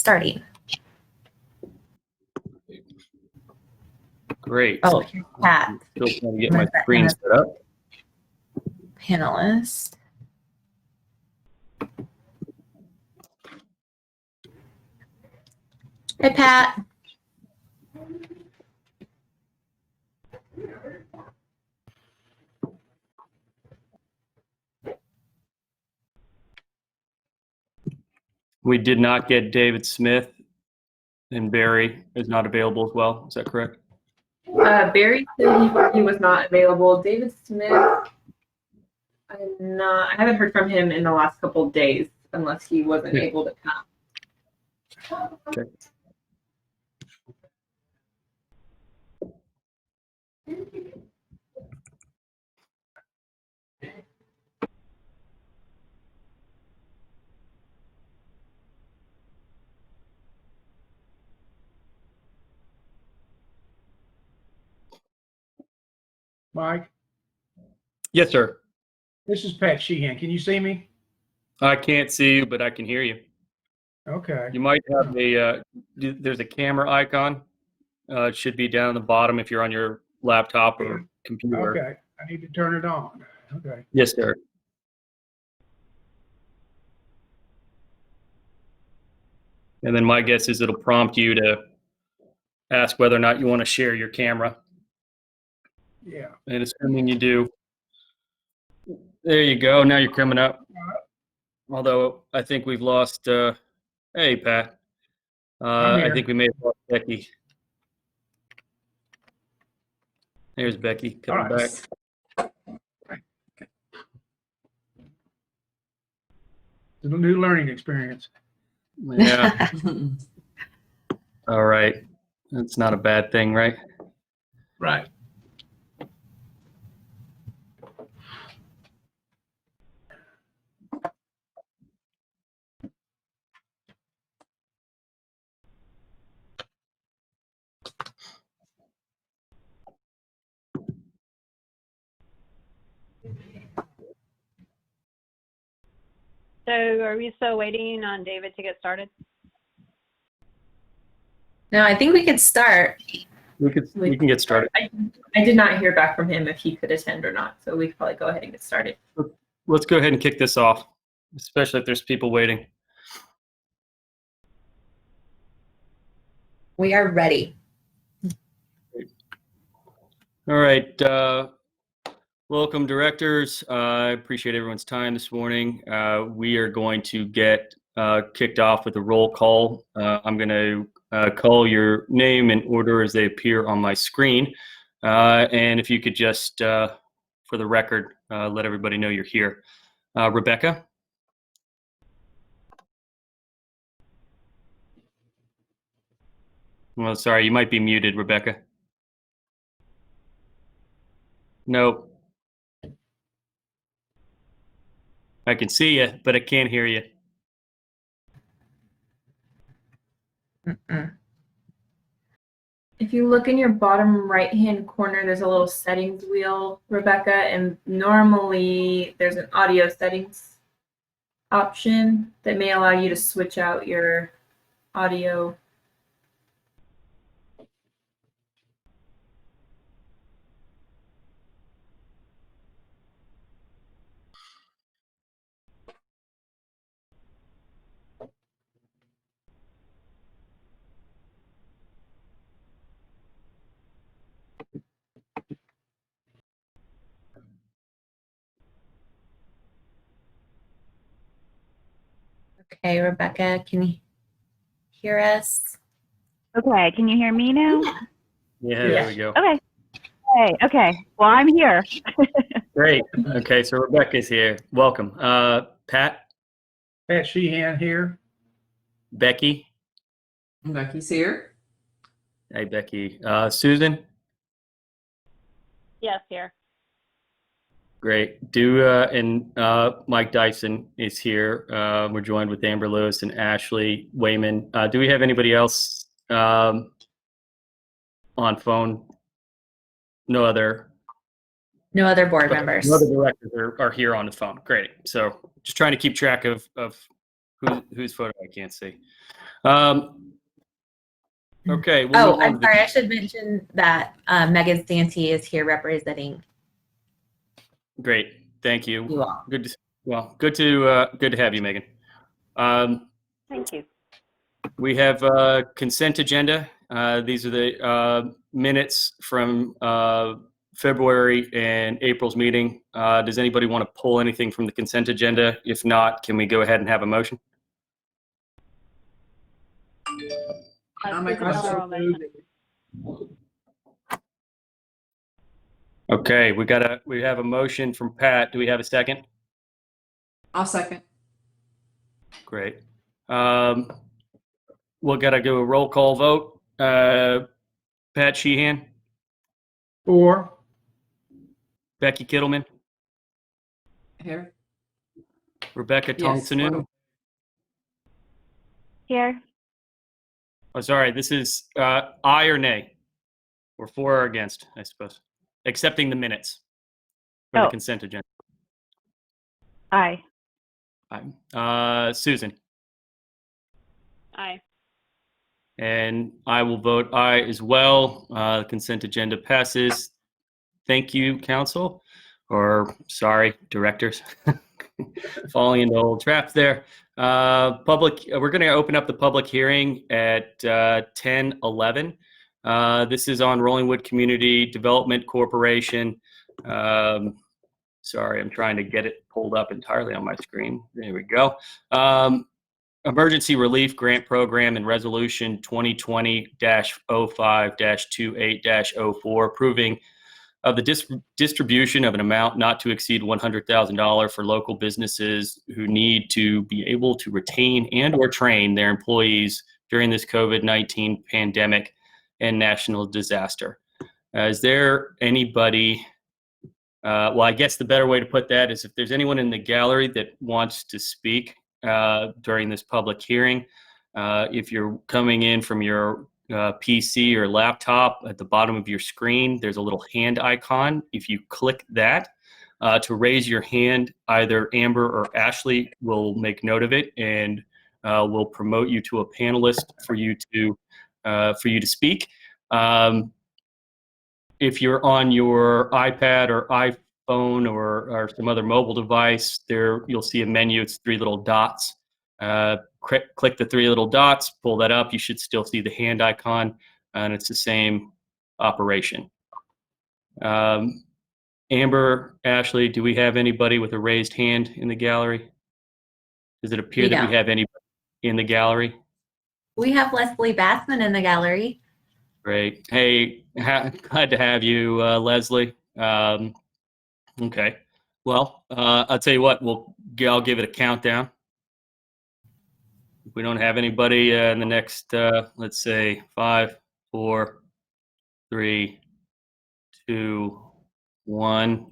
starting. Great. Oh, here's Pat. Still trying to get my screen set up. Panelist. Hi, Pat. We did not get David Smith, and Barry is not available as well. Is that correct? Barry said he was not available. David Smith, I haven't heard from him in the last couple of days, unless he wasn't able to come. Okay. Mike, Yes, sir. this is Pat Sheehan. Can you see me? I can't see you, but I can hear you. Okay. You might have there's a camera icon. It should be down at the bottom if you're on your laptop or computer. Okay. I need to turn it on. Okay. Yes, sir. And then my guess is it'll prompt you to ask whether or not you want to share your camera. Yeah. And assuming you do, there you go. Now you're coming up. Although I think we've lost, hey, Pat. I think we may have lost Becky. There's Becky coming back. It's a new learning experience. Yeah. All right. That's not a bad thing, right? Right. So are we still waiting on David to get started? No, I think we could start. We can get started. I did not hear back from him if he could attend or not, so we could probably go ahead and get started. Let's go ahead and kick this off, especially if there's people waiting. We are ready. All right. Welcome, directors. I appreciate everyone's time this morning. We are going to get kicked off with a roll call. I'm going to call your name in order as they appear on my screen. And if you could just, for the record, let everybody know you're here. Rebecca? Well, sorry, you might be muted, Rebecca. Nope. I can see you, but I can't hear you. If you look in your bottom right-hand corner, there's a little settings wheel, Rebecca, and normally there's an audio settings option that may allow you to switch out your audio. Okay, Rebecca, can you hear us? Okay, can you hear me now? Yeah, there we go. Okay. Okay. Well, I'm here. Great. Okay, so Rebecca's here. Welcome. Pat? Pat Sheehan here. Becky? Becky's here. Hey, Becky. Susan? Yes, here. Great. And Mike Dyson is here. We're joined with Amber Lewis and Ashley Wayman. Do we have anybody else on phone? No other board members. No other directors are here on the phone. Great. So just trying to keep track of whose photo I can't see. Okay. We'll Oh, move on I'm to the- sorry. I should mention that Megan Stancy is here representing Great. Thank you. you all. Good to have you, Megan. Thank you. We have consent agenda. These are the minutes from February and April's meeting. Does anybody want to pull anything from the consent agenda? If not, can we go ahead and have a motion? I'll make a Susan motion. Miller will motion. Okay, we have a motion from Pat. Do we have a second? I'll second. Great. We'll gotta do a roll call vote. Pat Sheehan, Or, Becky Kittleman, Here. Rebecca Yes. Tongsanu. Here. Oh, sorry, this is aye or nay, or for or against, I suppose, accepting the minutes for the Oh. consent agenda. Aye. Aye. Susan, Aye. and I will vote aye as well. Consent agenda passes. Thank you, council, or sorry, directors. Falling into old traps there. We're going to open up the public hearing at 10:11. This is on Rollingwood Community Development Corporation. Sorry, I'm trying to get it pulled up entirely on my screen. There we go. Emergency Relief Grant Program and Resolution 2020-05-28-04 approving of the distribution of an amount not to exceed $100,000 for local businesses who need to be able to retain and or train their employees during this COVID-19 pandemic and national disaster. Is there anybody, well, I guess the better way to put that is if there's anyone in the gallery that wants to speak during this public hearing, if you're coming in from your PC or laptop, at the bottom of your screen, there's a little hand icon. If you click that to raise your hand, either Amber or Ashley will make note of it and will promote you to a panelist for you to speak. If you're on your iPad or iPhone or some other mobile device, there you'll see a menu. It's three little dots. Click the three little dots, pull that up. You should still see the hand icon, and it's the same operation. Amber, Ashley, do we have anybody with a raised hand in the gallery? Does it appear that we have anybody in the gallery? We have Leslie Bassman in the gallery. Great. Hey, glad to have you, Leslie. Okay. Well, I'll tell you what. I'll give it a countdown. If we don't have anybody in the next, let's say, 5, 4, 3, 2, 1.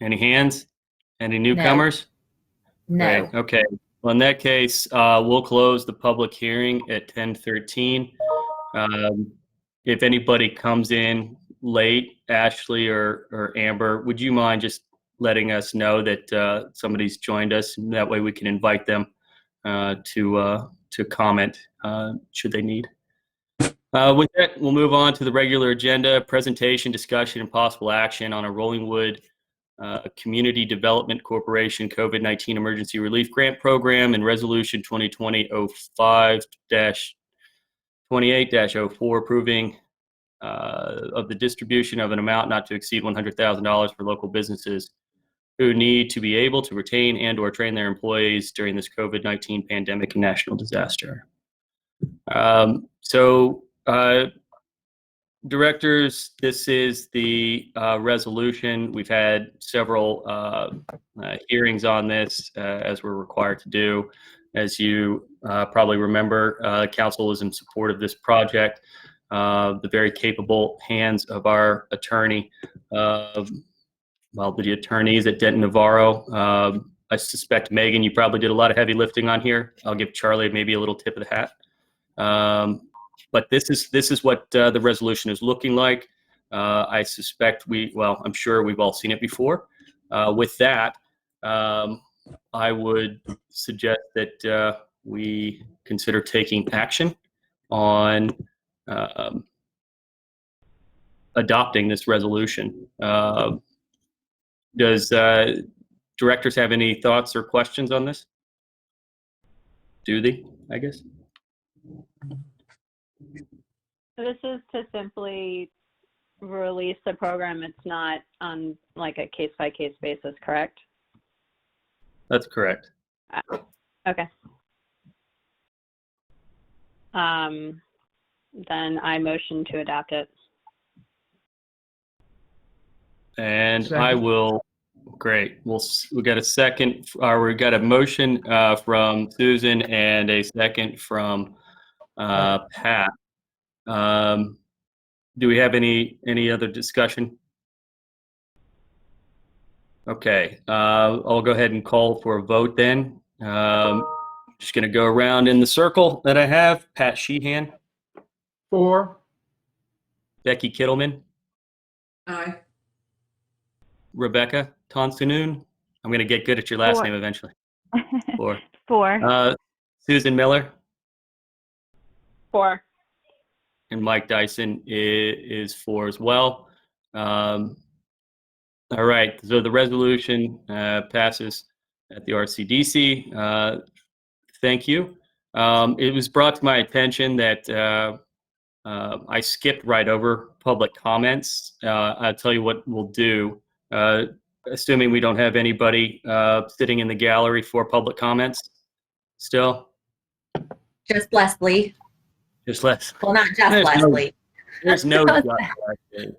Any hands? Any newcomers? No. Great. Okay. Well, in that case, we'll close the public hearing at 10:13. If anybody comes in late, Ashley or Amber, would you mind just letting us know that somebody's joined us, and that way we can invite them to comment should they need. With that, we'll move on to the regular agenda: presentation, discussion, and possible action on a Rollingwood Community Development Corporation COVID-19 Emergency Relief Grant Program and Resolution 2020-05-28-04 approving of the distribution of an amount not to exceed $100,000 for local businesses who need to be able to retain and or train their employees during this COVID-19 pandemic and national disaster. Directors, this is the resolution. We've had several hearings on this as we're required to do. As you probably remember, council is in support of this project. The very capable hands of our attorney, the attorneys at Denton Navarro. I suspect, Megan, you probably did a lot of heavy lifting on here. I'll give Charlie maybe a little tip of the hat. But this is what the resolution is looking like. I suspect I'm sure we've all seen it before. With that, I would suggest that we consider taking action on adopting this resolution. Does directors have any thoughts or questions on this? Do they, I guess? This is to simply release the program. It's not on like a case-by-case basis, correct? That's correct. Okay. Then I motion to adopt it. And Second. I will. Great. We got a second, or we got a motion from Susan and a second from Pat. Do we have any other discussion? Okay. I'll go ahead and call for a vote then. Just going to go around in the circle that I have. Pat Sheehan, 4, Becky Kittleman, Aye. Rebecca Tonsunoon. I'm going to get good at your last 4. name eventually. 4. 4. Susan Miller, 4. and Mike Dyson is 4 as well. All right, so the resolution passes at the RCDC. Thank you. It was brought to my attention that I skipped right over public comments. I'll tell you what we'll do. Assuming we don't have anybody sitting in the gallery for public comments still. Just Leslie. Just let's. Well, not just There's no- Leslie. There's no.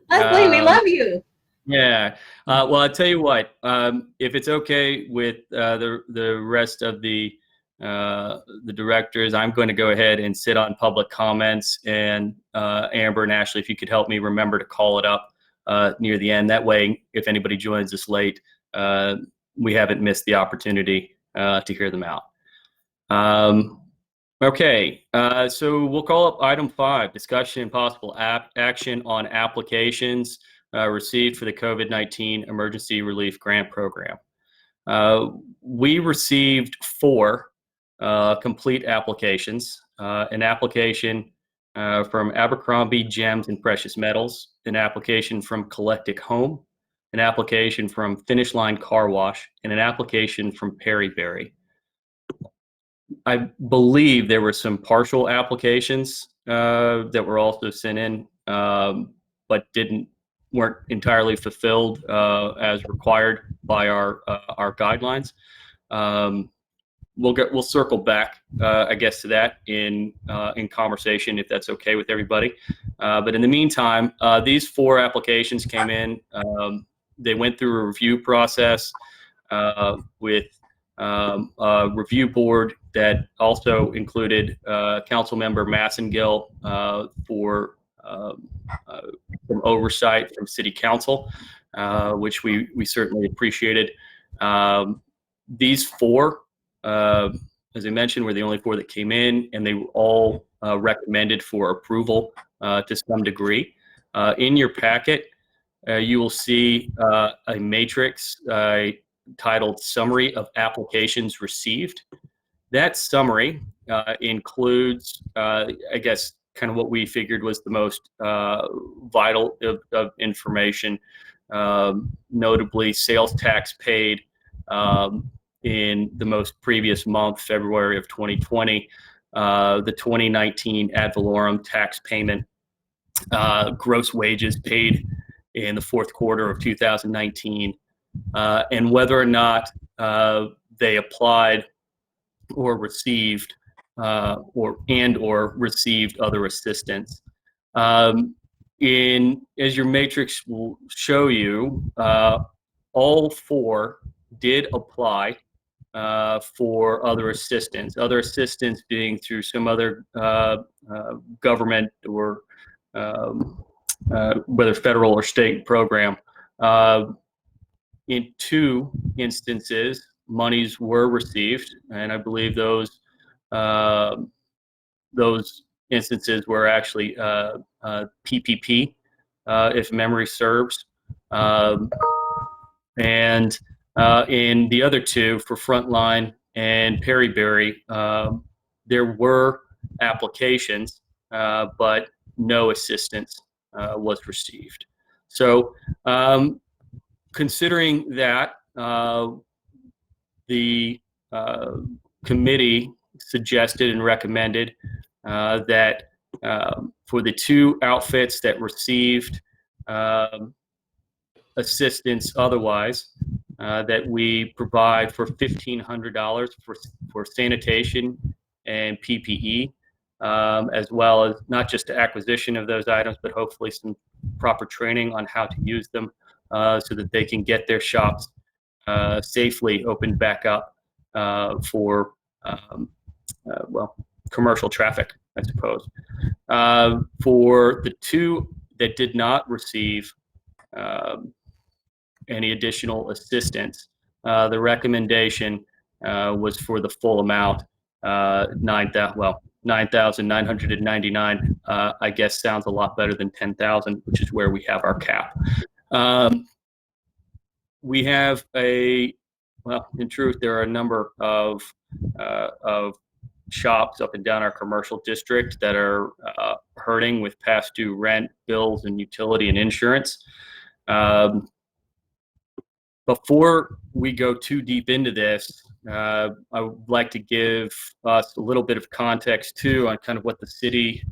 Leslie, we love you. Yeah. Well, I'll tell you what. If it's okay with the rest of the directors, I'm going to go ahead and sit on public comments. And Amber and Ashley, if you could help me remember to call it up near the end. That way, if anybody joins us late, we haven't missed the opportunity to hear them out. Okay, so we'll call up item 5, discussion and possible action on applications received for the COVID-19 Emergency Relief Grant Program. We received 4 complete applications, an application from Abercrombie Gems and Precious Metals, an application from Collectic Home, an application from Finish Line Car Wash, and an application from Perryberry. I believe there were some partial applications that were also sent in, but weren't entirely fulfilled as required by our guidelines. We'll circle back, I guess, to that in conversation if that's okay with everybody. But in the meantime, these 4 applications came in. They went through a review process with a review board that also included Councilmember Massengill for some oversight from City Council, which we certainly appreciated. These 4, as I mentioned, were the only 4 that came in, and they were all recommended for approval to some degree. In your packet, you will see a matrix titled Summary of Applications Received. That summary includes, I guess, kind of what we figured was the most vital of information, notably sales tax paid in the most previous month, February of 2020, the 2019 ad valorem tax payment, gross wages paid in the 4th quarter of 2019, and whether or not they applied or received or received other assistance. As your matrix will show you, all 4 did apply for other assistance being through some other government or whether federal or state program. In 2 instances, monies were received, and I believe those instances were actually PPP, if memory serves. And in the other 2, for Frontline and Perryberry, there were applications but no assistance was received. So considering that, the committee suggested and recommended that for the 2 outfits that received assistance otherwise, that we provide for $1,500 for sanitation and PPE, as well as not just the acquisition of those items, but hopefully some proper training on how to use them so that they can get their shops safely opened back up for commercial traffic, I suppose. For the 2 that did not receive any additional assistance, the recommendation was for the full amount, $9,999. I guess sounds a lot better than $10,000, which is where we have our cap. We have in truth, there are a number of shops up and down our commercial district that are hurting with past due rent, bills, and utility and insurance. Before we go too deep into this, I would like to give us a little bit of context too on kind of what the city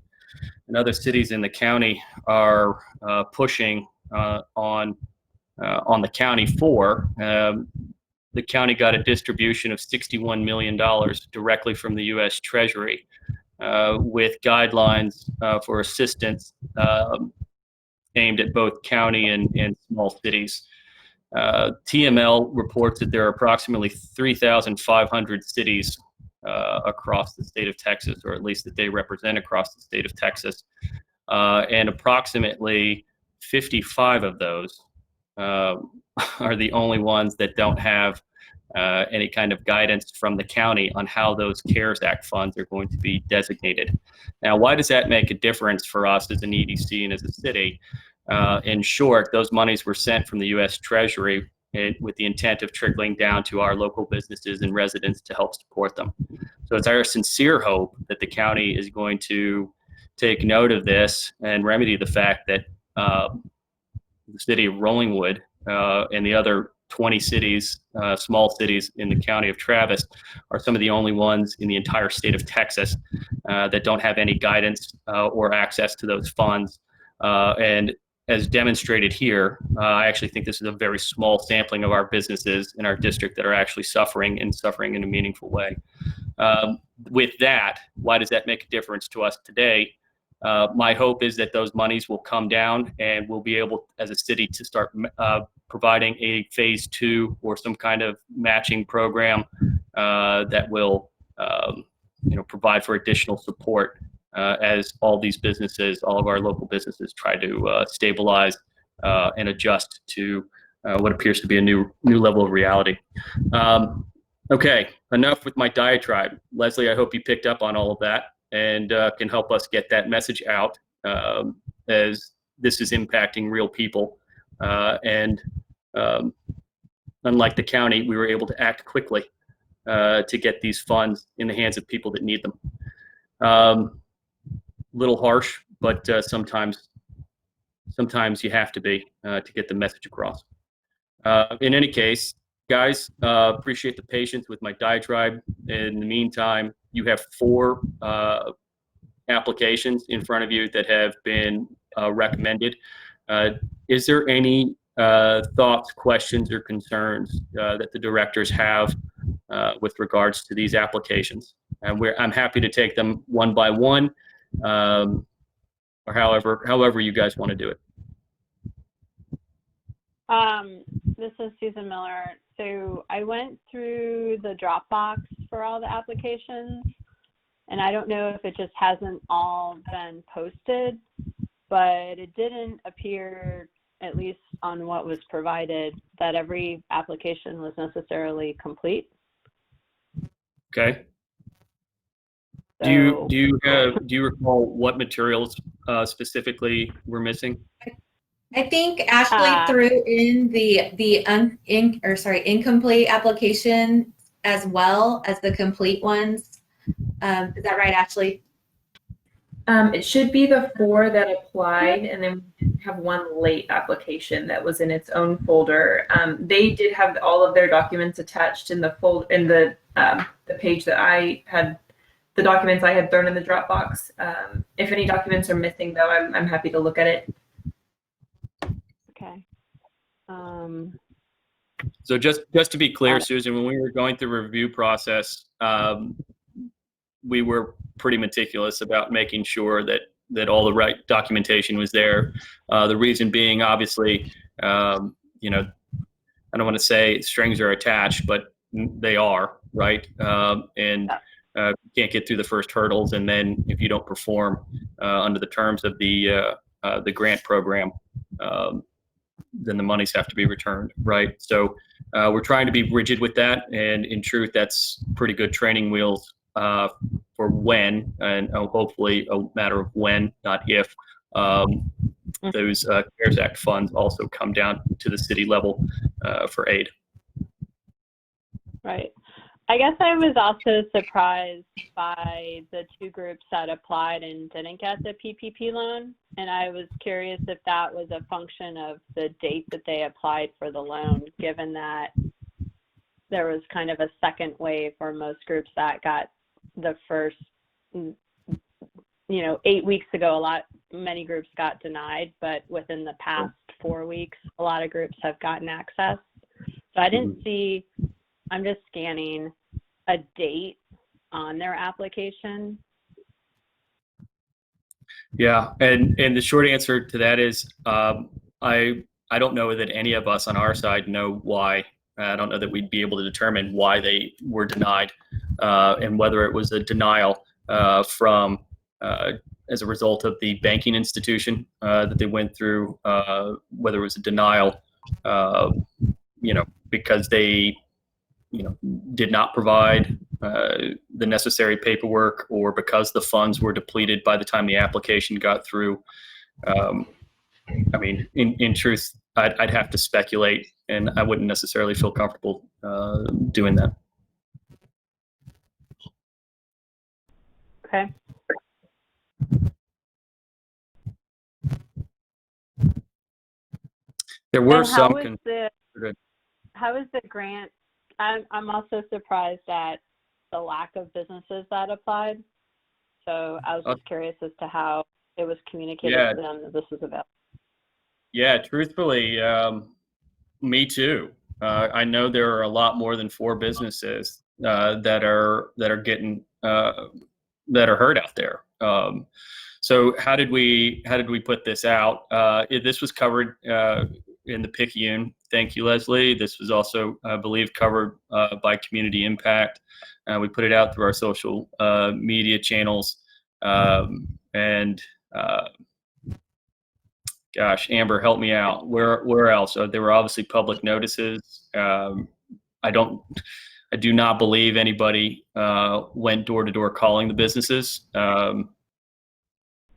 and other cities in the county are pushing on the county for. The county got a distribution of $61 million directly from the U.S. Treasury with guidelines for assistance aimed at both county and small cities. TML reports that there are approximately 3,500 cities across the state of Texas, or at least that they represent across the state of Texas, and approximately 55 of those are the only ones that don't have any kind of guidance from the county on how those CARES Act funds are going to be designated. Now, why does that make a difference for us as an EDC and as a city? In short, those monies were sent from the U.S. Treasury with the intent of trickling down to our local businesses and residents to help support them. So it's our sincere hope that the county is going to take note of this and remedy the fact that the city of Rollingwood and the other 20 cities, small cities in the county of Travis, are some of the only ones in the entire state of Texas that don't have any guidance or access to those funds. And as demonstrated here, I actually think this is a very small sampling of our businesses in our district that are actually suffering in a meaningful way. With that, why does that make a difference to us today? My hope is that those monies will come down and we'll be able, as a city, to start providing a phase 2 or some kind of matching program that will provide for additional support as all these businesses, all of our local businesses, try to stabilize and adjust to what appears to be a new level of reality. Okay, enough with my diatribe. Leslie, I hope you picked up on all of that and can help us get that message out as this is impacting real people. And unlike the county, we were able to act quickly to get these funds in the hands of people that need them. Little harsh, but sometimes you have to be to get the message across. In any case, guys, appreciate the patience with my diatribe. In the meantime, you have 4 applications in front of you that have been recommended. Is there any thoughts, questions, or concerns that the directors have with regards to these applications? And I'm happy to take them one by one, or however you guys want to do it. This is Susan Miller. So I went through the Dropbox for all the applications, and I don't know if it just hasn't all been posted, but it didn't appear, at least on what was provided, that every application was necessarily complete. Okay. So, Do you recall what materials specifically were missing? I think Ashley threw in the incomplete application as well as the complete ones. Is that right, Ashley? It should be the 4 that applied, and then we have one late application that was in its own folder. They did have all of their documents attached in the the page that I had, the documents I had thrown in the Dropbox. If any documents are missing, though, I'm happy to look at it. Okay. So just to be clear, Susan, when we were going through the review process, we were pretty meticulous about making sure that all the right documentation was there. The reason being, obviously, you know, I don't want to say strings are attached, but they are, right? And you can't get through the first hurdles, and then if you don't perform under the terms of the grant program, then the monies have to be returned, right? So we're trying to be rigid with that, and in truth, that's pretty good training wheels for when, and hopefully a matter of when, not if, those CARES Act funds also come down to the city level for aid. Right. I guess I was also surprised by the 2 groups that applied and didn't get the PPP loan. And I was curious if that was a function of the date that they applied for the loan, given that there was kind of a second wave for most groups that got the first, 8 weeks ago, many groups got denied, but within the past 4 weeks, a lot of groups have gotten access. So I didn't see, I'm just scanning a date on their application. Yeah, and the short answer to that is I don't know that any of us on our side know why. I don't know that we'd be able to determine why they were denied, and whether it was a denial from as a result of the banking institution that they went through, whether it was a denial, because they, did not provide the necessary paperwork, or because the funds were depleted by the time the application got through. I mean, in truth, I'd have to speculate, and I wouldn't necessarily feel comfortable doing that. Okay. There were And some. How is the grant? I'm also surprised at the lack of businesses that applied. So I was just curious as to how it was communicated to them that this was available. Yeah, truthfully, me too. I know there are a lot more than 4 businesses that are getting that are hurt out there. So how did we put this out? This was covered in the Picayune. Thank you, Leslie. This was also, I believe, covered by Community Impact. We put it out through our social media channels, and gosh, Amber, help me out. Where else? There were obviously public notices. I do not believe anybody went door to door calling the businesses.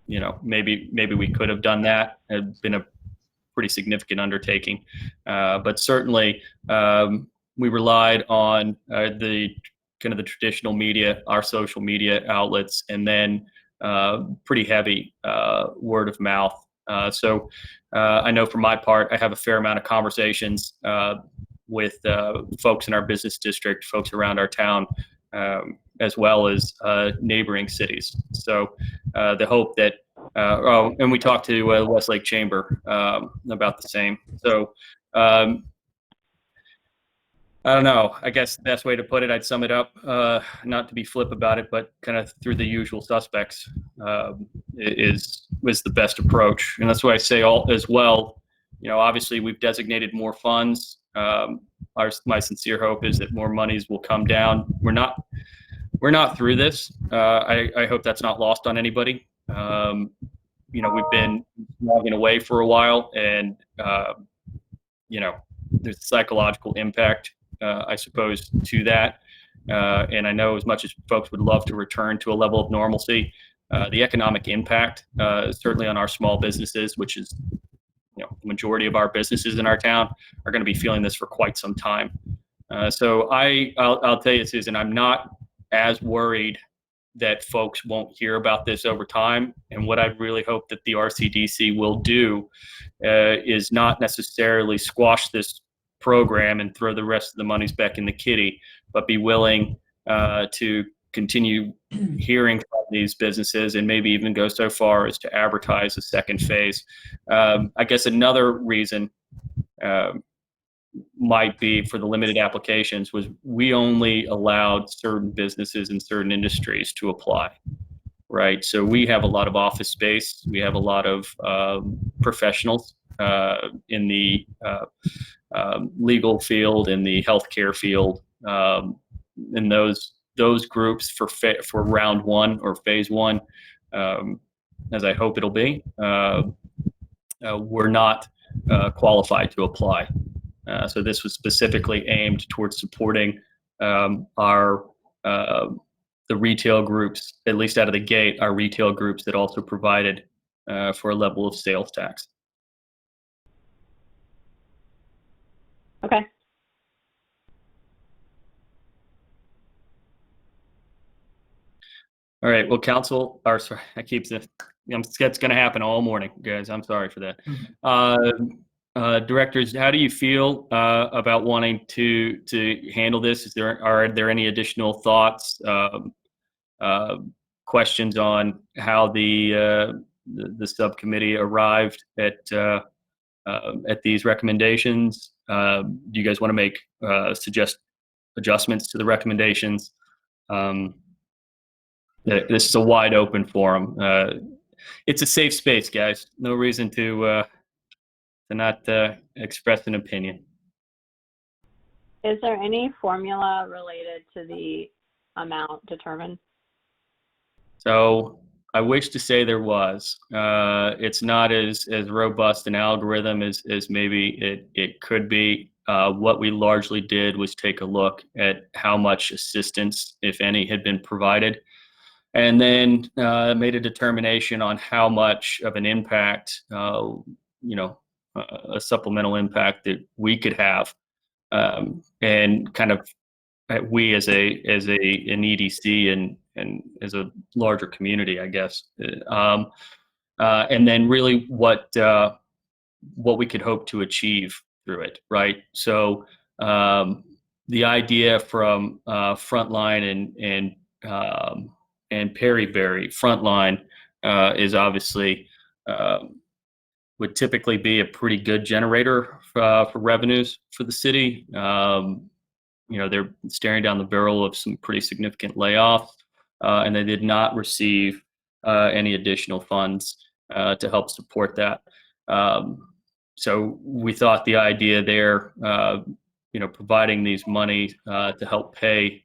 Maybe we could have done that. It'd been a pretty significant undertaking, but certainly we relied on the traditional media, our social media outlets, and then pretty heavy word of mouth. So I know for my part, I have a fair amount of conversations with folks in our business district, folks around our town, as well as neighboring cities. So the hope that, and we talked to Westlake Chamber about the same. So I don't know. I guess the best way to put it, I'd sum it up, not to be flip about it, but kind of through the usual suspects was the best approach. And that's why I say as well, obviously we've designated more funds. My sincere hope is that more monies will come down. We're not through this. I hope that's not lost on anybody. We've been logging away for a while, and there's a psychological impact, I suppose, to that. And I know as much as folks would love to return to a level of normalcy, the economic impact, certainly on our small businesses, which is the majority of our businesses in our town, are going to be feeling this for quite some time. So I'll tell you, Susan, I'm not as worried that folks won't hear about this over time. And what I really hope that the RCDC will do is not necessarily squash this program and throw the rest of the monies back in the kitty, but be willing to continue hearing from these businesses and maybe even go so far as to advertise a second phase. I guess another reason might be for the limited applications was we only allowed certain businesses in certain industries to apply, right? So we have a lot of office space. We have a lot of professionals in the legal field, in the healthcare field, and those groups for round one or phase one, as I hope it'll be, were not qualified to apply. So this was specifically aimed towards supporting our the retail groups, at least out of the gate, our retail groups that also provided for a level of sales tax. Okay. All right. Well, council, or sorry, it's going to happen all morning, guys. I'm sorry for that. Directors, how do you feel about wanting to handle this? Are there any additional thoughts, questions on how the subcommittee arrived at these recommendations? Do you guys want to make suggest adjustments to the recommendations? This is a wide open forum. It's a safe space, guys. No reason to not express an opinion. Is there any formula related to the amount determined? So I wish to say there was. It's not as robust an algorithm as maybe it could be. What we largely did was take a look at how much assistance, if any, had been provided, and then made a determination on how much of an impact, a supplemental impact that we could have, and kind of we as an EDC and as a larger community, I guess, and then really what we could hope to achieve through it, right? So the idea from Frontline and Perryberry, Frontline is obviously would typically be a pretty good generator for revenues for the city. They're staring down the barrel of some pretty significant layoffs, and they did not receive any additional funds to help support that. So we thought the idea there, providing these money to help pay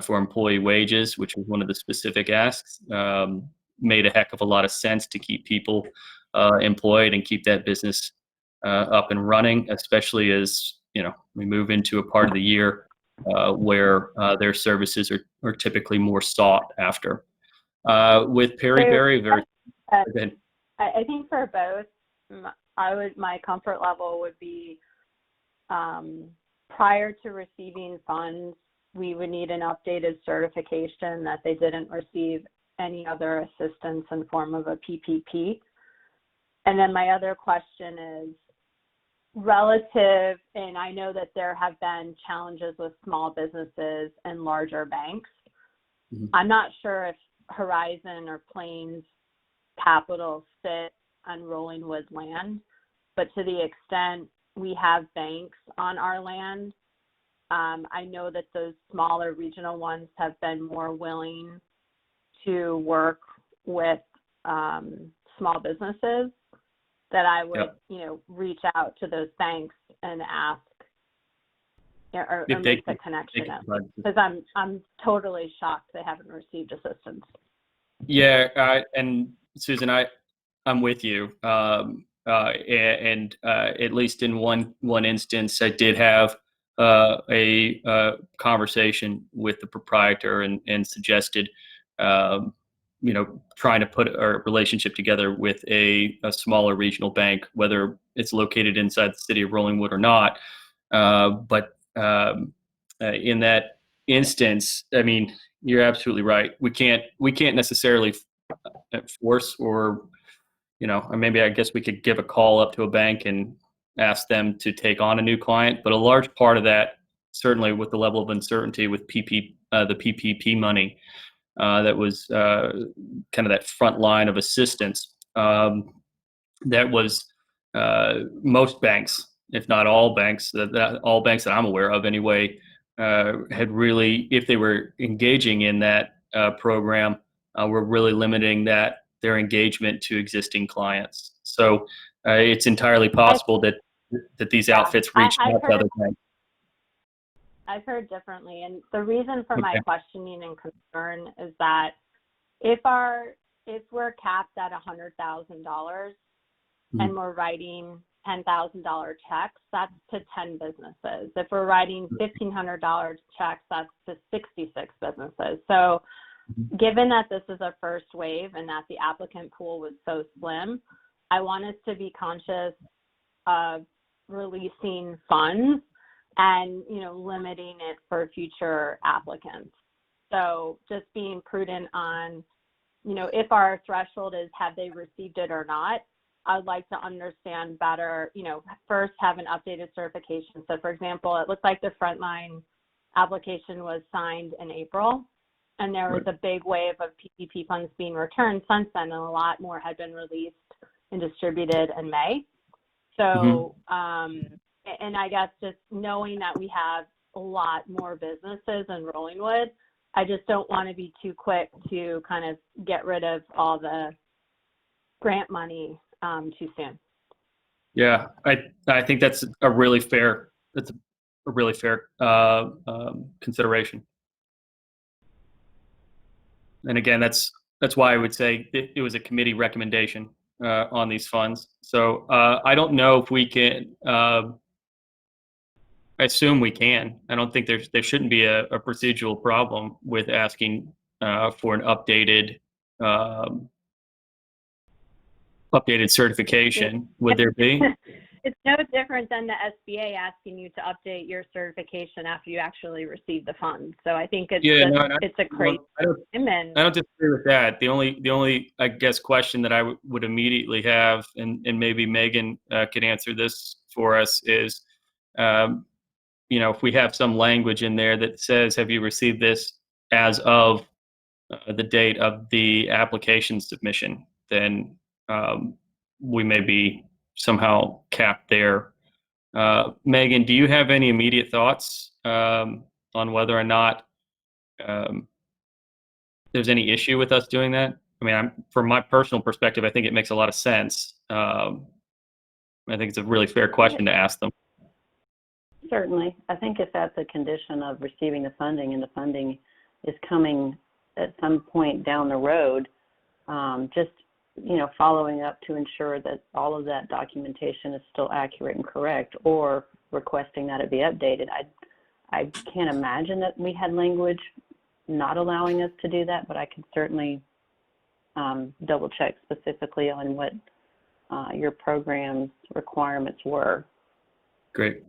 for employee wages, which was one of the specific asks, made a heck of a lot of sense to keep people employed and keep that business up and running, especially as we move into a part of the year where their services are typically more sought after. With Perryberry, I think for both, my comfort level would be prior to receiving funds, we would need an updated certification that they didn't receive any other assistance in form of a PPP. And then my other question is relative, and I know that there have been challenges with small businesses and larger banks. Mm-hmm. I'm not sure if Horizon or Plains Capital sit on Rollingwood land, but to the extent we have banks on our land, I know that those smaller regional ones have been more willing to work with small businesses, that I would, reach out to those banks and ask or make the connection, because I'm totally shocked they haven't received assistance. Yeah, and Susan, I'm with you. And at least in one instance, I did have a conversation with the proprietor and suggested, trying to put a relationship together with a smaller regional bank, whether it's located inside the city of Rollingwood or not. But in that instance, I mean, You're absolutely right. We can't necessarily force or, or maybe I guess we could give a call up to a bank and ask them to take on a new client. But a large part of that, certainly with the level of uncertainty with the PPP money, that was kind of that front line of assistance. That was most banks, if not all banks, all banks that I'm aware of anyway, had really, if they were engaging in that program, were really limiting their engagement to existing clients. So it's entirely possible that these outfits reach out to other banks. I've heard differently, and the reason for my Okay. questioning and concern is that if we're capped at $100,000 and we're writing $10,000 checks, that's to 10 businesses. If we're writing $1,500 checks, that's to 66 businesses. So given that this is a first wave and that the applicant pool was so slim, I want us to be conscious of releasing funds and, limiting it for future applicants. So just being prudent on, if our threshold is have they received it or not, I'd like to understand better, first have an updated certification. So for example, it looks like the frontline application was signed in April, and there was a big wave of PPP funds being returned since then, and a lot more had been released and distributed in May. So, and I guess just knowing that we have a lot more businesses enrolling with, I just don't want to be too quick to kind of get rid of all the grant money too soon. Yeah, I think that's a really fair consideration. And again, that's why I would say it was a committee recommendation on these funds. So I don't know if we can. I assume we can. I don't think there shouldn't be a procedural problem with asking for an updated certification. Would there be? It's no different than the SBA asking you to update your certification after you actually receive the funds. So I think it's it's a crazy. I don't disagree with that. The only I guess question that I would immediately have, and maybe Megan could answer this for us, is if we have some language in there that says, have you received this as of the date of the application submission, then we may be somehow capped there. Megan, do you have any immediate thoughts on whether or not there's any issue with us doing that? I mean, from my personal perspective, I think it makes a lot of sense. I think it's a really fair question to ask them. Certainly. I think if that's a condition of receiving the funding and the funding is coming at some point down the road, just following up to ensure that all of that documentation is still accurate and correct, or requesting that it be updated. I can't imagine that we had language not allowing us to do that, but I can certainly double check specifically on what your program's requirements were. Great.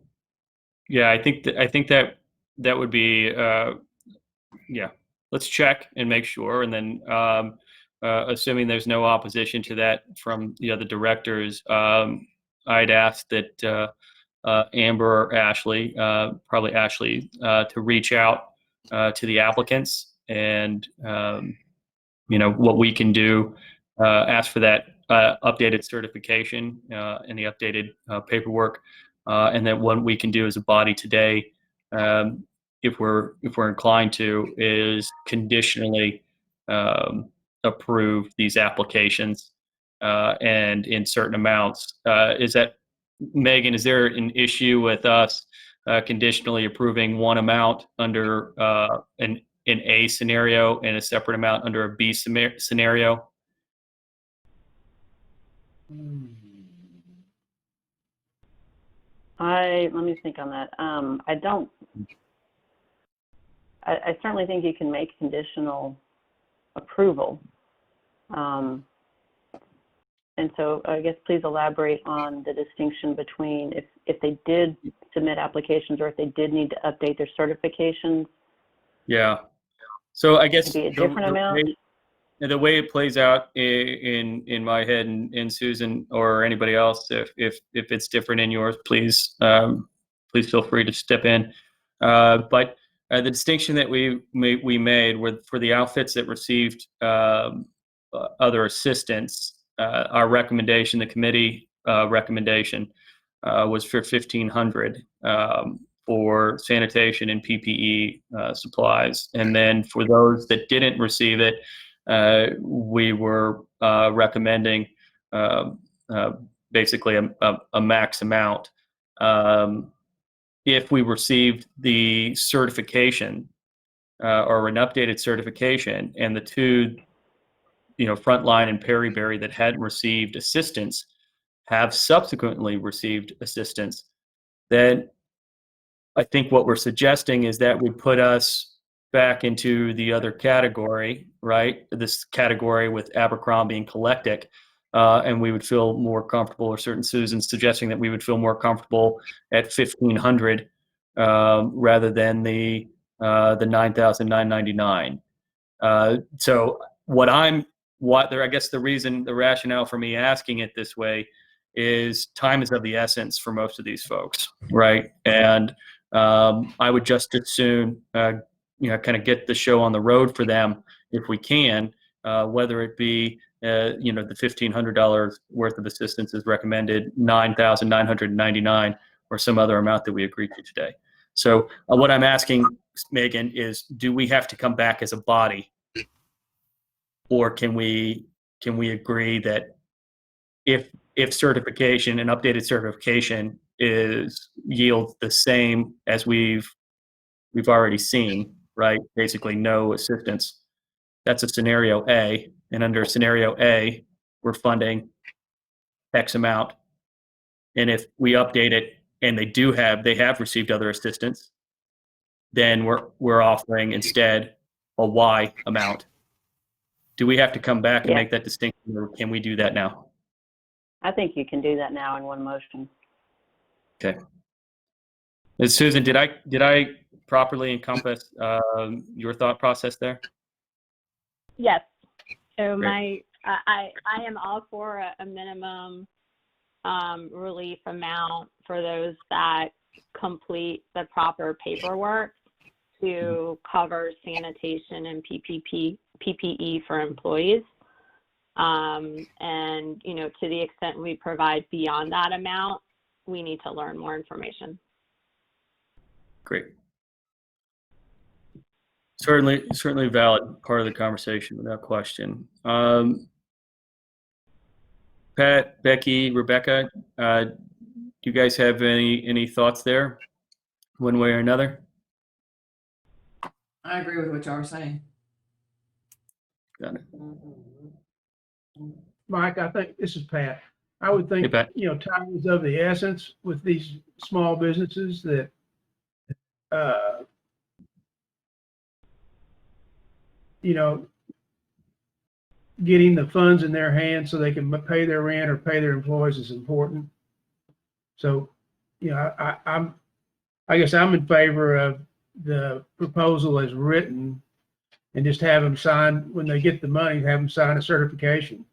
Yeah, I think that would be let's check and make sure, and then assuming there's no opposition to that from the other directors, I'd ask that Amber or Ashley, probably Ashley, to reach out to the applicants, and what we can do, ask for that updated certification and the updated paperwork, and then what we can do as a body today, if we're inclined to, is conditionally approve these applications and in certain amounts. Is that, Megan, is there an issue with us conditionally approving one amount under an A scenario and a separate amount under a B scenario? Let me think on that. I certainly think you can make conditional approval. And so I guess please elaborate on the distinction between if they did submit applications or if they did need to update their certifications. Yeah. So I guess Maybe a different amount? the way it plays out in my head and Susan or anybody else, if it's different in yours, please feel free to step in. But the distinction that we made were for the outfits that received other assistance. Our recommendation, the committee recommendation, was for $1,500 for sanitation and PPE supplies, and then for those that didn't receive it, we were recommending basically a max amount. If we received the certification or an updated certification, and the two, Frontline and Perryberry that hadn't received assistance have subsequently received assistance, then I think what we're suggesting is that would put us back into the other category, right? This category with Abercrombie and Collectic, and we would feel more comfortable, or certain Susan's suggesting that we would feel more comfortable at $1,500 rather than the $9,999. So I guess the rationale for me asking it this way is time is of the essence for most of these folks, right? And I would just as soon, kind of get the show on the road for them if we can, whether it be, the $1,500 worth of assistance is recommended, $9,999, or some other amount that we agreed to today. So what I'm asking, Megan, is do we have to come back as a body, or can we agree that if certification and updated certification yields the same as we've already seen, right? Basically no assistance. That's a scenario A, and under scenario A, we're funding X amount. And if we update it and they have received other assistance, then we're offering instead a Y amount. Do we have to come back and make that distinction, or can we do that now? I think you can do that now in one motion. Okay. And Susan, did I properly encompass your thought process there? Yes. So Great. I am all for a minimum relief amount for those that complete the proper paperwork to cover sanitation and PPE for employees. And, to the extent we provide beyond that amount, we need to learn more information. Great. Certainly valid part of the conversation, without question. Pat, Becky, Rebecca, do you guys have any thoughts there, one way or another? I agree with what y'all are saying. Got it. Mike, I think, this is Pat. I would think, Hey, Pat. time is of the essence with these small businesses that, getting the funds in their hands so they can pay their rent or pay their employees is important. So, I guess I'm in favor of the proposal as written, and just have them sign, when they get the money, have them sign a certification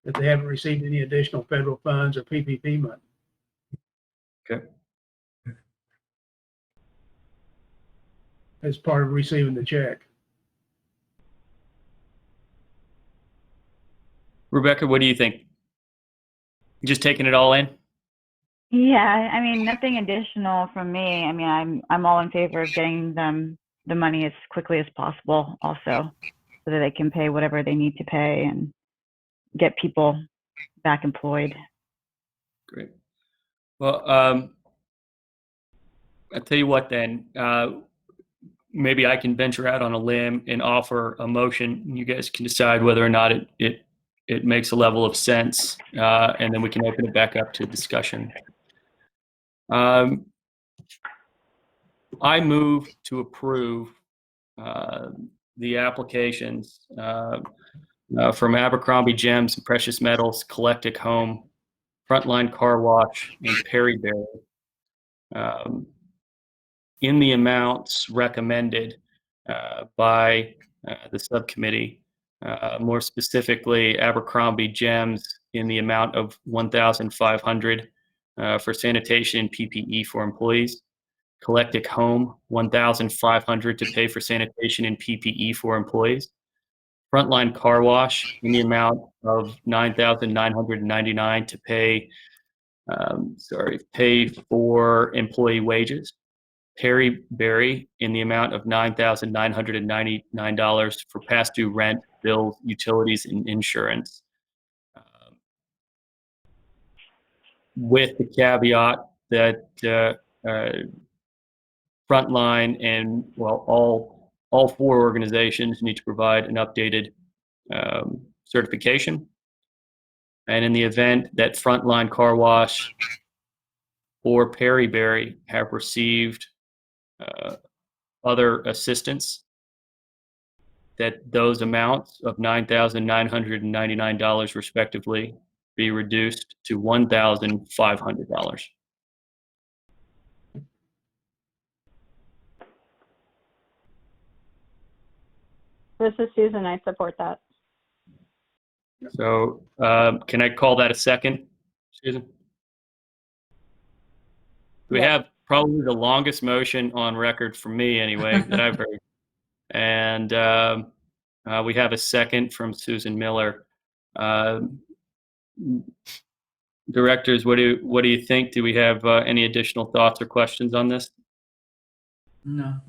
that they haven't received any additional federal funds or PPP money. Okay. As part of receiving the check. Rebecca, what do you think? Just taking it all in? Yeah, I mean, nothing additional from me. I mean, I'm all in favor of getting them the money as quickly as possible also, so that they can pay whatever they need to pay and get people back employed. Great. Well, I'll tell you what then, maybe I can venture out on a limb and offer a motion. You guys can decide whether or not it makes a level of sense, and then we can open it back up to discussion. I move to approve the applications from Abercrombie Gems and Precious Metals, Collectic Home, Frontline Car Wash, and Perryberry in the amounts recommended by the subcommittee. More specifically, Abercrombie Gems in the amount of $1,500 for sanitation and PPE for employees. Collectic Home, $1,500 to pay for sanitation and PPE for employees. Frontline Car Wash in the amount of $9,999 to pay for employee wages. Perry Berry in the amount of $9,999 for past due rent, bills, utilities, and insurance. With the caveat that Frontline and all four organizations need to provide an updated certification. And in the event that Frontline Car Wash or Perry Berry have received other assistance, that those amounts of $9,999 respectively be reduced to $1,500. This is Susan. I support that. So can I call that a second, Susan? We Yes. have probably the longest motion on record for me anyway that I've heard. And we have a second from Susan Miller. Directors, what do you think? Do we have any additional thoughts or questions on this? No.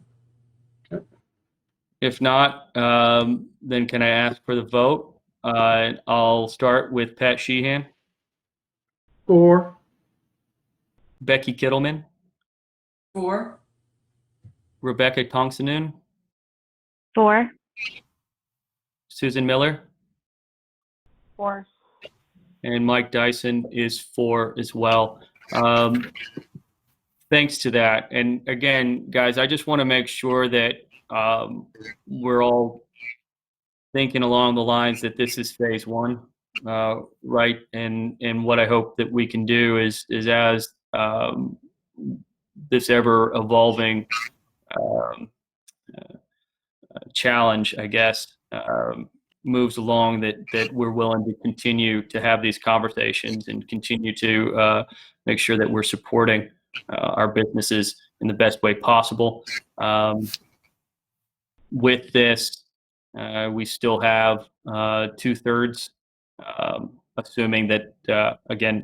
If not, then can I ask for the vote? I'll start with Pat Sheehan, 4, Becky Kittleman, 4, Rebecca Tongsonoon, 4. Susan Miller, 4. and Mike Dyson is 4 as well. Thanks to that. And again, guys, I just want to make sure that we're all thinking along the lines that this is phase 1, right? And what I hope that we can do is as this ever evolving challenge, I guess, moves along, that we're willing to continue to have these conversations and continue to make sure that we're supporting our businesses in the best way possible. With this, we still have 2/3, assuming that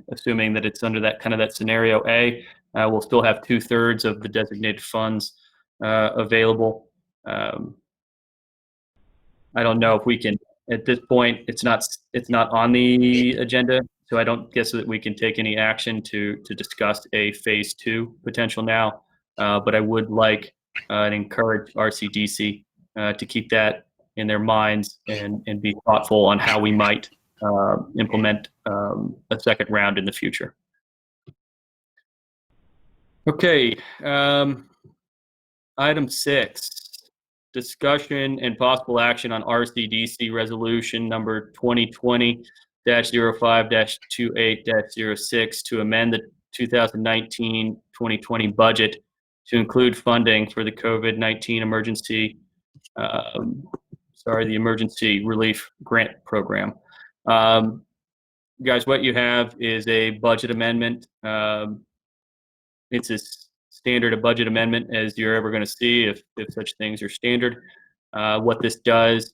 assuming that it's under that scenario A, we'll still have 2/3 of the designated funds available. I don't know if we can, at this point, it's not on the agenda, so I don't guess that we can take any action to discuss a phase 2 potential now. But I would like and encourage RCDC to keep that in their minds and be thoughtful on how we might implement a second round in the future. Okay, item 6, discussion and possible action on RCDC resolution number 2020-05-28-06 to amend the 2019-2020 budget to include funding for the COVID-19 emergency the emergency relief grant program. Guys, what you have is a budget amendment. It's as standard a budget amendment as you're ever going to see, if such things are standard. What this does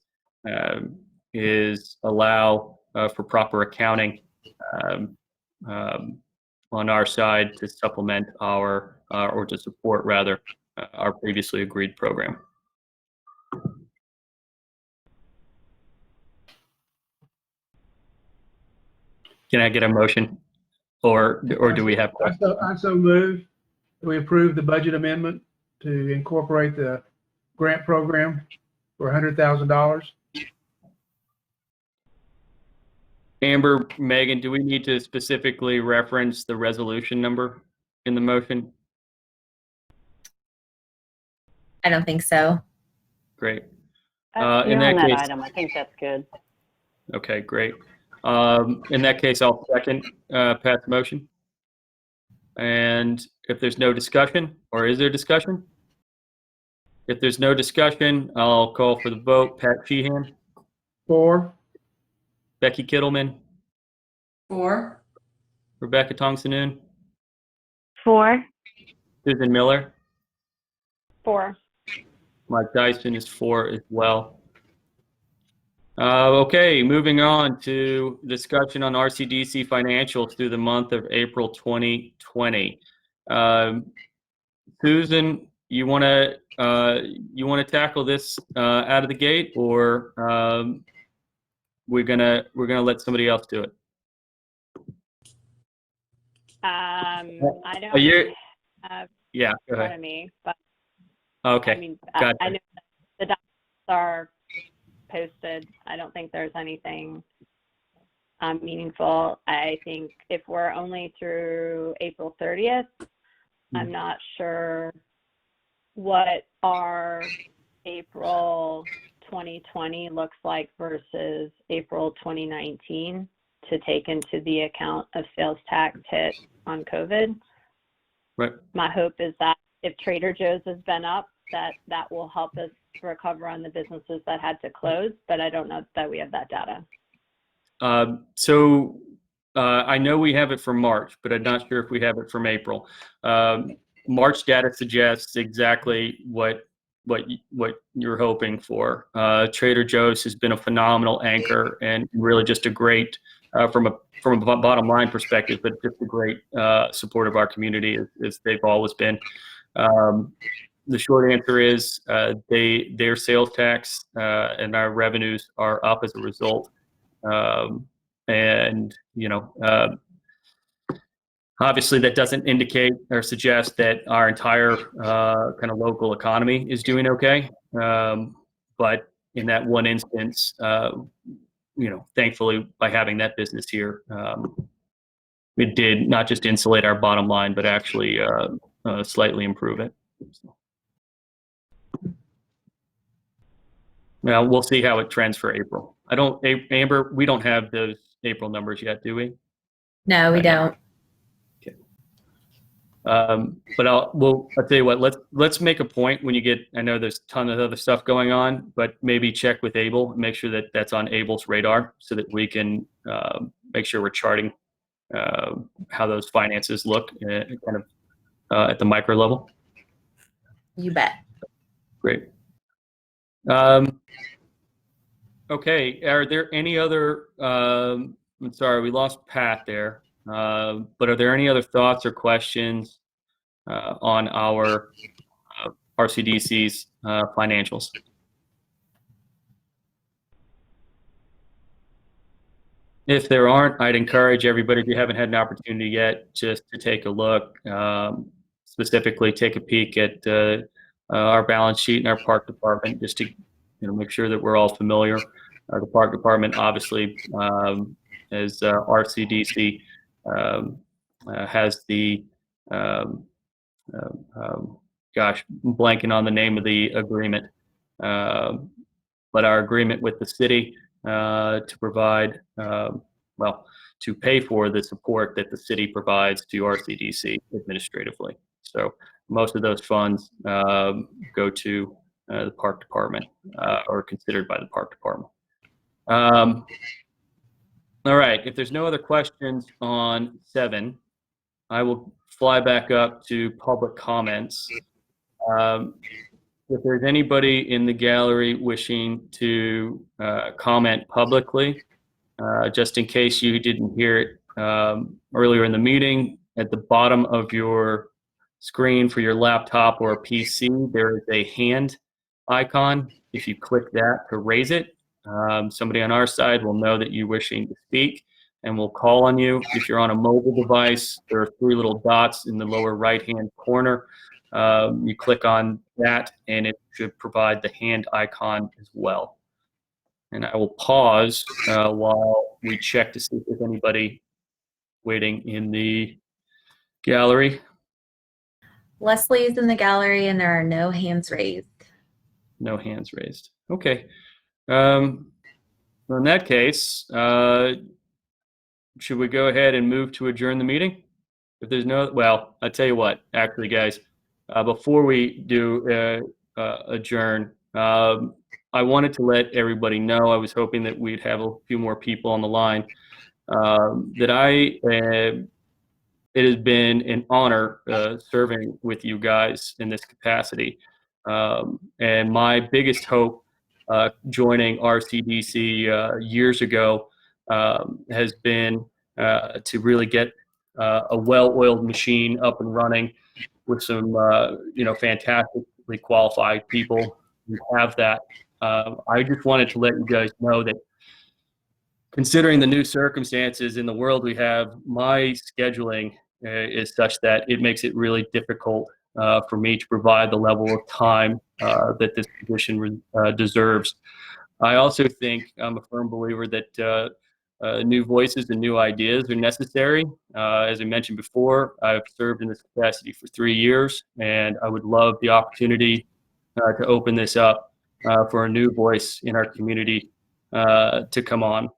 is allow for proper accounting on our side to supplement or to support rather our previously agreed program. Can I get a motion, or do we have questions? I so move. We approve the budget amendment to incorporate the grant program for $100,000. Amber, Megan, do we need to specifically reference the resolution number in the motion? I don't think so. Great. You're in that on that case, item. I think that's good. okay, great. In that case, I'll second Pat's motion. And if there's no discussion, or is there discussion? if there's no discussion, I'll call for the vote. Pat Sheehan, 4, Becky Kittleman, 4, Rebecca Tongsonoon, 4. Susan Miller, 4. Mike Dyson is 4 as well. Okay, moving on to discussion on RCDC financials through the month of April 2020. Susan, you want to tackle this out of the gate, or we're gonna let somebody else do it? I Oh, you're- don't have Yeah, go in front ahead. of me, but Okay, I mean, gotcha. I know the documents are posted. I don't think there's anything meaningful. I think if we're only through April 30th, I'm not sure what our April 2020 looks like versus April 2019 to take into the account of sales tax hit on COVID. Right. My hope is that if Trader Joe's has been up, that will help us recover on the businesses that had to close, but I don't know that we have that data. So I know we have it for March, but I'm not sure if we have it from April. March data suggests exactly what you're hoping for. Trader Joe's has been a phenomenal anchor and really just a great, from a bottom line perspective, but just a great support of our community as they've always been. The short answer is their sales tax and our revenues are up as a result. And, obviously that doesn't indicate or suggest that our entire kind of local economy is doing okay. But in that one instance, thankfully by having that business here, it did not just insulate our bottom line, but actually slightly improve it. So. Now we'll see how it trends for April. Amber, we don't have those April numbers yet, do we? No, we don't. Okay. But I'll tell you what, let's make a point when you get, I know there's a ton of other stuff going on, but maybe check with Abel, make sure that that's on Abel's radar so that we can make sure we're charting how those finances look kind of at the micro level. You bet. Great. Okay, are there any other, I'm sorry, we lost Pat there, but are there any other thoughts or questions on our RCDC's financials? If there aren't, I'd encourage everybody, if you haven't had an opportunity yet, just to take a look, specifically take a peek at our balance sheet and our park department, just to make sure that we're all familiar. The park department, obviously, as RCDC has the, gosh, I'm blanking on the name of the agreement, but our agreement with the city to provide, to pay for the support that the city provides to RCDC administratively. So most of those funds go to the park department or considered by the park department. All right, if there's no other questions on 7, I will fly back up to public comments. If there's anybody in the gallery wishing to comment publicly, just in case you didn't hear it earlier in the meeting, at the bottom of your screen for your laptop or a PC, there is a hand icon. If you click that to raise it, somebody on our side will know that you're wishing to speak and will call on you. If you're on a mobile device, there are 3 little dots in the lower right-hand corner. You click on that and it should provide the hand icon as well. And I will pause while we check to see if there's anybody waiting in the gallery. Leslie is in the gallery and there are no hands raised. No hands raised. Okay. Well, in that case, should we go ahead and move to adjourn the meeting? If there's no, well, I'll tell you what, actually, guys, before we do adjourn. I wanted to let everybody know, I was hoping that we'd have a few more people on the line, it has been an honor serving with you guys in this capacity. And my biggest hope joining RCDC years ago has been to really get a well-oiled machine up and running with some, fantastically qualified people who have that. I just wanted to let you guys know that considering the new circumstances in the world we have, my scheduling is such that it makes it really difficult for me to provide the level of time that this position deserves. I also think I'm a firm believer that new voices and new ideas are necessary. As I mentioned before, I've served in this capacity for 3 years, and I would love the opportunity to open this up for a new voice in our community to come on.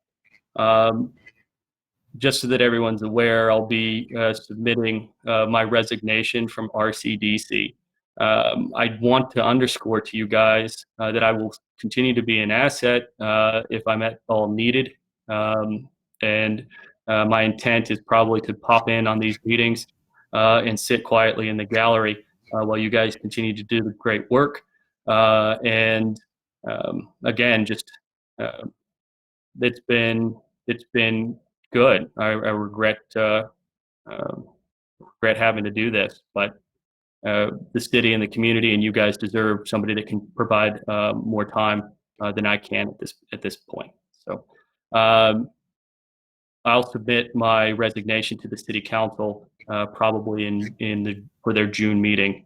Just so that everyone's aware, I'll be submitting my resignation from RCDC. I want to underscore to you guys that I will continue to be an asset if I'm at all needed. And my intent is probably to pop in on these meetings and sit quietly in the gallery while you guys continue to do the great work. Again, just it's been good. I regret having to do this, but the city and the community and you guys deserve somebody that can provide more time than I can at this point. So I'll submit my resignation to the city council probably for their June meeting.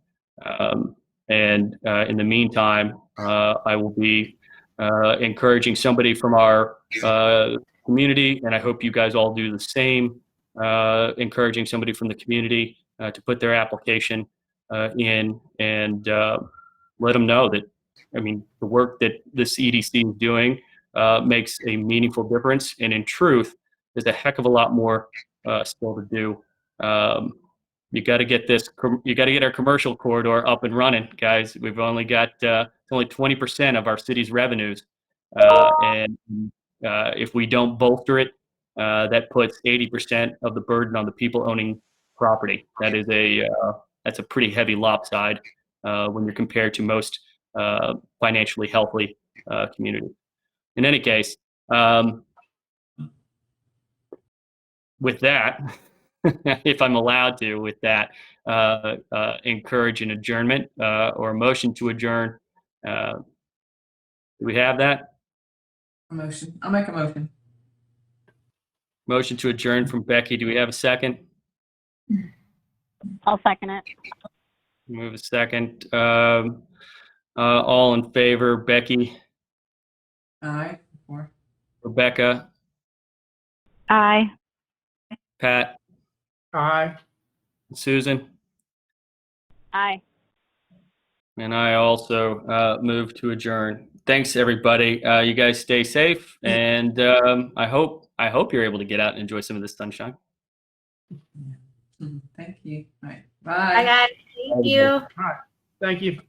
In the meantime, I will be encouraging somebody from our community, and I hope you guys all do the same, encouraging somebody from the community to put their application in and let them know that, the work that this EDC is doing makes a meaningful difference. And in truth, there's a heck of a lot more still to do. You got to get our commercial corridor up and running, guys. We've only got only 20% of our city's revenues. And if we don't bolster it, that puts 80% of the burden on the people owning property. That's a pretty heavy lopside when you're compared to most financially healthy communities. In any case, with that, if I'm allowed to, with that, encourage an adjournment or a motion to adjourn. Do we have that? A motion. I'll make a motion. Motion to adjourn from Becky. Do we have a second? I'll second it. Move a second. All in favor, Becky, Aye. 4. Rebecca, Aye. Pat, Aye. Susan, Aye. and I also move to adjourn. Thanks, everybody. You guys stay safe, and I hope you're able to get out and enjoy some of this sunshine. Thank you. All right. Bye, Bye. guys. Thank you. Thank you.